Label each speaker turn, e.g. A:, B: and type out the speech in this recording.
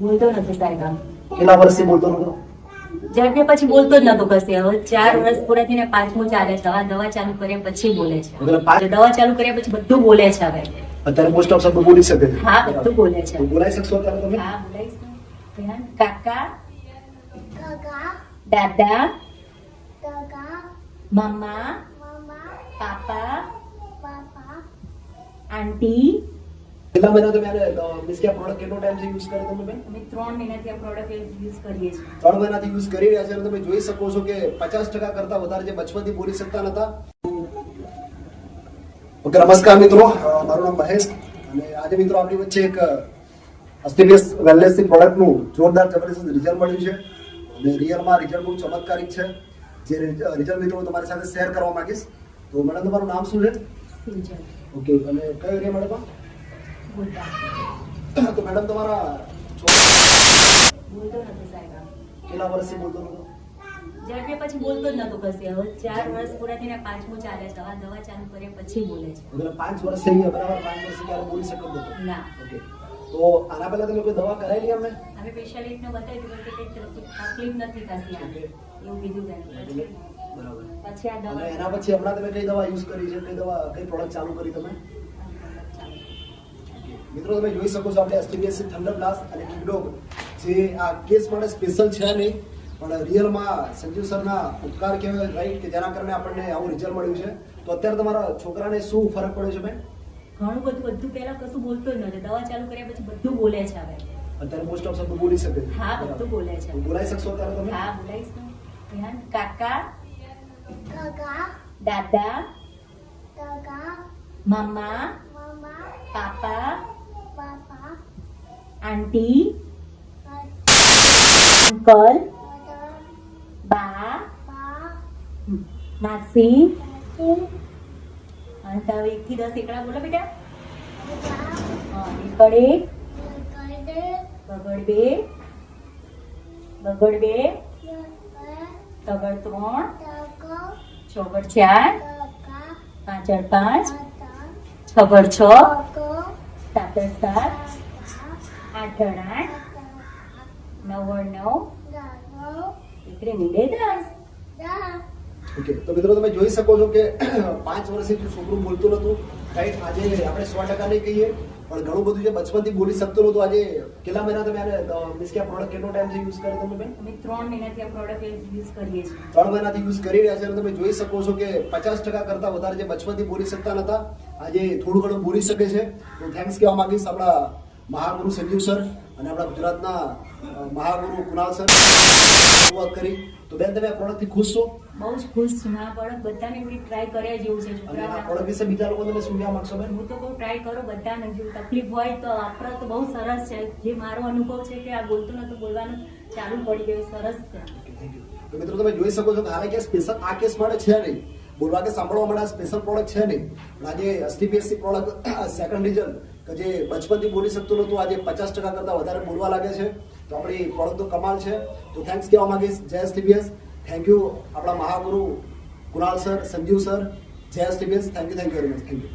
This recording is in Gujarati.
A: બોલતો નથી સાહેબ.
B: કેટલા વર્ષથી બોલતો નતો?
A: જન્મે પછી બોલતો જ નતો કશે. હવે 4 વર્ષ પૂરા થઈને 5મું ચાલે છે. હવે દવા ચાલુ કર્યા પછી બોલે છે.
B: મતલબ પાંચ-
A: દવા ચાલુ કર્યા પછી બધું બોલે છે હવે.
B: અત્યારે મોસ્ટ ઓફ શબ્દો બોલી શકે છે.
A: હા, બધું બોલે છે.
B: તો બોલાઈ શકશો અત્યારે તમે?
A: હા, બોલાઈશ ને. બેન, કાકા,
C: કાકા,
A: દાદા,
C: કાકા,
A: મમ્મા,
C: મમ્મા,
A: પાપા,
C: પાપા,
A: આંટી.
B: કેટલા મહિના તમે મીન્સ કે આ પ્રોડક્ટ કેટલો ટાઈમ થી યુઝ કરે તમે બેન?
A: અમે 3 મહિનાથી આ પ્રોડક્ટ યુઝ કરીએ છીએ.
B: 3 મહિનાથી યુઝ કરી રહ્યા છે અને તમે જોઈ શકો છો કે 50% કરતા વધારે જે બચપનથી બોલી શકતા નતા. ઓકે, નમસ્કાર મિત્રો, મારું નામ મહેશ અને આજે મિત્રો આપણી વચ્ચે એક અસ્ટિલિયસ વેલનેસ ની પ્રોડક્ટ નું જોરદાર જબરદસ્ત રિઝલ્ટ મળ્યું છે અને રિયલમાં રિઝલ્ટ બહુ ચમત્કારિક છે. જે રિઝલ્ટ મિત્રો હું તમારી સાથે શેર કરવા માંગીશ. તો મેડમ, તમારું નામ શું છે?
A: સિંચન.
B: ઓકે, અને કયો એરિયા મેડમ?
A: બોલતા.
B: તો મેડમ, તમારા
A: બોલતો નથી સાહેબ.
B: કેટલા વર્ષથી બોલતો નતો?
A: જન્મે પછી બોલતો જ નતો કશે. હવે 4 વર્ષ પૂરા થઈને 5મું ચાલે છે. હવે દવા ચાલુ કર્યા પછી બોલે છે.
B: મતલબ 5 વર્ષ થઈ ગયા બરાબર? 5 વર્ષથી ક્યારે બોલી શકતો નતો?
A: ના.
B: ઓકે, તો આના પહેલા તમે કોઈ દવા કરાયેલી અમને?
A: અમે સ્પેશિયાલિસ્ટને બતાવી દીધું કે કંઈ તકલીફ નથી થતી આમ. એવું કીધું તેને.
B: બરાબર.
A: પછી આ
B: અને
A: દવા
B: એના પછી હમણાં તમે કઈ દવા યુઝ કરી છે? કઈ પ્રોડક્ટ ચાલુ કરી તમે? મિત્રો, તમે જોઈ શકો છો આપણે એસટીબીએસ થંડર બ્લાસ્ટ અને કિકડોગ જે આ કેસ માટે સ્પેશિયલ છે નહીં, પણ રિયલમાં સંજીવ સરના ઉપકાર કહેવાય, રાઈટ, કે જેના કારણે આપણને આવું રિઝલ્ટ મળ્યું છે. તો અત્યારે તમારા છોકરાને શું ફરક પડ્યો છે બેન?
A: ઘણું બધું પહેલા કશું બોલતો જ નતો. દવા ચાલુ કર્યા પછી બધું બોલે છે હવે.
B: અત્યારે મોસ્ટ ઓફ શબ્દો બોલી શકે છે.
A: હા, બધું બોલે છે.
B: તો બોલાઈ શકશો અત્યારે તમે?
A: હા, બોલાઈશ ને. બેન, કાકા,
C: કાકા,
A: દાદા,
C: કાકા,
A: મમ્મા,
C: મમ્મા,
A: પાપા,
C: પાપા,
A: આંટી, અંકલ,
C: દાદા,
A: બા,
C: બા,
A: માસી.
C: કાકી,
A: અને તમે 1 થી 10 એકડા બોલો બેટા.
C: દાદા,
A: હા, એકડ 1,
C: કાકા,
A: બગડ 2, બગડ 2,
C: કાકા,
A: તગડ 3,
C: કાકા,
A: ચોગડ 4,
C: કાકા,
A: પાંચડ 5,
C: કાકા,
A: છગડ 6,
C: કાકા,
A: સાતડ 7,
C: કાકા,
A: આઠડ 8, નવડ 9,
C: દાદા,
A: એકડે નીડે 10.
C: દા,
B: ઓકે, તો મિત્રો તમે જોઈ શકો છો કે 5 વર્ષથી જે છોકરું બોલતું નતું, રાઈટ, આજે આપણે 100% નહીં કહીએ પણ ઘણું બધું જે બચપનથી બોલી શકતું નતું, આજે કેટલા મહિના તમે આને મીન્સ કે આ પ્રોડક્ટ કેટલો ટાઈમથી યુઝ કરે તમે બેન?
A: અમે 3 મહિનાથી આ પ્રોડક્ટ યુઝ કરીએ છીએ.
B: 3 મહિનાથી યુઝ કરી રહ્યા છે અને તમે જોઈ શકો છો કે 50% કરતા વધારે જે બચપનથી બોલી શકતા નતા, આજે થોડું ઘણું બોલી શકે છે. તો થેન્ક્સ કહેવા માંગીશ આપણા મહાગુરુ સંજીવ સર અને આપણા ગુજરાતના મહાગુરુ કુણાલ સર વાત કરી. તો બેન, તમે આ પ્રોડક્ટથી ખુશ છો?
A: બહુ જ ખુશ છું. આ પ્રોડક્ટ બધાને એવી ટ્રાય કર્યા જેવું છે.
B: અને આ
A: છોકરાઓને
B: પ્રોડક્ટ વિશે બીજા લોકો તમે શું કહેવા માંગશો બેન?
A: હું તો કહું ટ્રાય કરો બધાને. જો તકલીફ હોય તો વાપરો તો બહુ સરસ છે. જે મારો અનુભવ છે કે આ બોલતું નતું, બોલવાનું ચાલુ પડી ગયું, સરસ છે.
B: તો મિત્રો, તમે જોઈ શકો છો કે હાલે કે સ્પેશિયલ આ કેસ માટે છે નહીં, બોલવા કે સાંભળવા માટે સ્પેશિયલ પ્રોડક્ટ છે નહીં, પણ આજે એસટીપીએસસી પ્રોડક્ટ સેકન્ડ રિઝલ્ટ કે જે બચપનથી બોલી શકતું નતું, આજે 50% કરતા વધારે બોલવા લાગે છે. તો આપણી પ્રોડક્ટ તો કમાલ છે. તો થેન્ક્સ કહેવા માંગીશ જય એસટીપીએસ. થેન્ક યુ આપણા મહાગુરુ કુણાલ સર, સંજીવ સર. જય STPS. Thank you very much. Thank you.